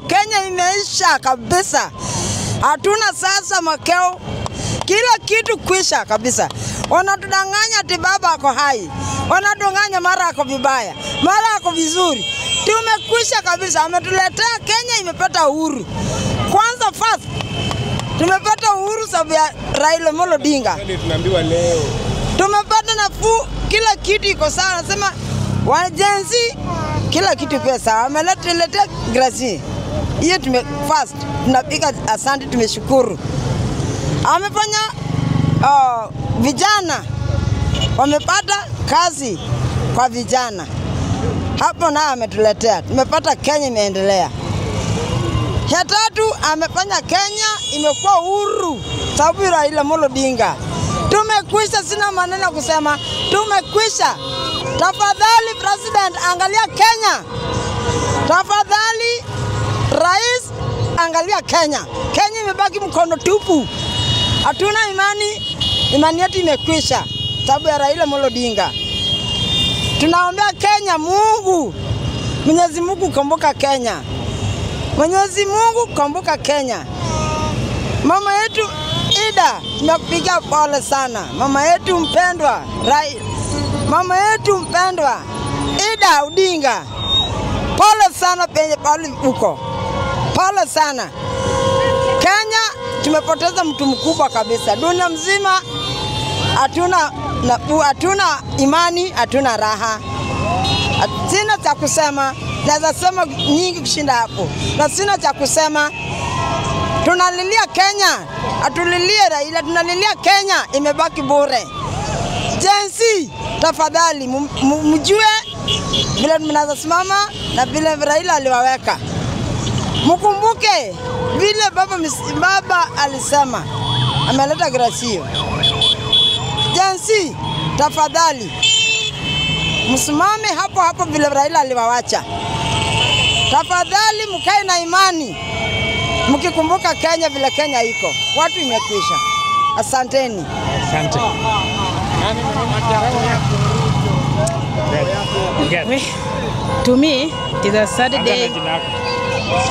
Kenya imeisha kabisa. Hatuna sasa makeo. Kila kitu kwisha kabisa. Wanatudanganya ati baba ako hai. Wanatudanganya mara ako vibaya, mara ako vizuri. Tumekwisha kabisa. Ametuletea Kenya imepata uhuru. Kwanza first tumepata uhuru sababu ya Raila Amolo Odinga. Tunaambiwa leo Tumepata nafuu, kila kitu iko sawa. Nasema wajenzi kila kitu kwa sawa. Ameleta grasi. Hiyo first tunapiga asante, tumeshukuru. Amefanya vijana wamepata kazi kwa vijana. Hapo na ametuletea. Tumepata Kenya imeendelea. Ya tatu amefanya Kenya imekuwa huru sababu ya Raila Amolo Odinga. Tumekwisha, sina maneno kusema. Tumekwisha. Tafadhali President, angalia Kenya. Tafadhali Rais, angalia Kenya. Kenya imebaki mkono tupu. Hatuna imani yetu imekwisha sababu ya Raila Amolo Odinga. Tunaombea Kenya, Mungu, Mwenyezi Mungu kumbuka Kenya. Mwenyezi Mungu kumbuka Kenya. Mama yetu Ida, tunakupigia pole sana. Mama yetu mpendwa, mama yetu mpendwa Ida Odinga. Pole sana penye pale uko. Pole sana. Kenya tumepoteza mtu mkubwa kabisa. Dunia mzima hatuna imani, hatuna raha. Sina cha kusema, naweza sema nyingi kushinda hapo. Na sina cha kusema. Tunalilia Kenya, atulilie Raila, tunalilia Kenya imebaki bure. Jensi, tafadhali mjue vile mnaweza simama na vile Raila aliwaweka. Mkumbuke vile baba alisema. Ameleta grasio. Jensi, tafadhali msimame hapo vile Raila aliwawacha. Tafadhali mkae na imani. Mkikumbuka Kenya vile Kenya iko. Watu imekwisha. Asanteni. Asante. To me, it is a sad day.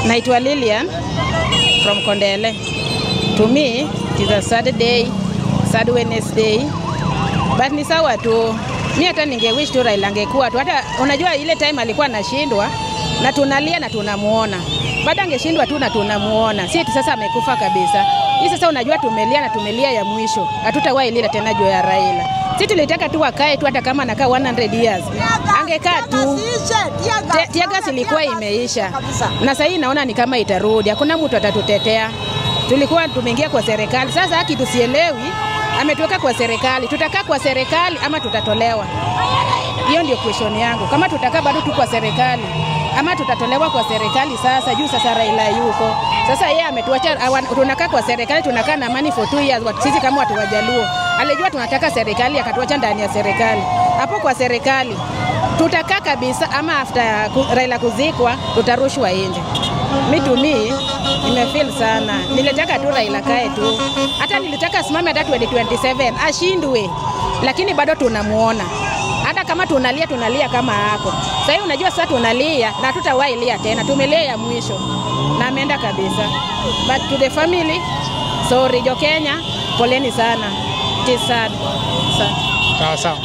Naitwa Lilian from Kondele. To me, it is a sad day, sad Wednesday. But ni sawa tu. Mimi hata ningewish tu Raila angekuwa tu. Hata unajua ile time alikuwa anashindwa na tunalia na tunamuona. Baada angeshindwa tu na tunamuona. Si eti sasa amekufa kabisa. Hii sasa unajua tumelia na tumelia ya mwisho. Hatutawahi lia tena juu ya Raila. Sisi tulitaka tu akae tu hata kama anakaa 100 years. Angekaa tu. Tiagas ilikuwa imeisha. Na sasa hii naona ni kama itarudi. Hakuna mtu atatutetea. Tulikuwa tumeingia kwa serikali. Sasa haki tusielewi. Ametuweka kwa serikali. Tutakaa kwa serikali ama tutatolewa? Hiyo ndio question yangu. Kama tutakaa bado tu kwa serikali ama tutatolewa kwa serikali sasa juu sasa Raila yuko. Sasa yeye ametuacha tunakaa kwa serikali, tunakaa na amani for 2 years. Sisi kama watu wa Jaluo alijua tunataka serikali akatuacha ndani ya serikali. Hapo kwa serikali tutakaa kabisa ama after Raila kuzikwa tutarushwa nje. Mimi to me nimefeel sana. Nilitaka tu Raila kae tu. Hata nilitaka simame hata 2027 ashindwe. Lakini bado tunamuona. Hata kama tunalia kama hako. Sasa hivi unajua sasa tunalia na tutawahi lia tena. Tumelia ya mwisho. Na ameenda kabisa. But to the family, sorry Jo Kenya, poleni sana. It is sad. Sawa.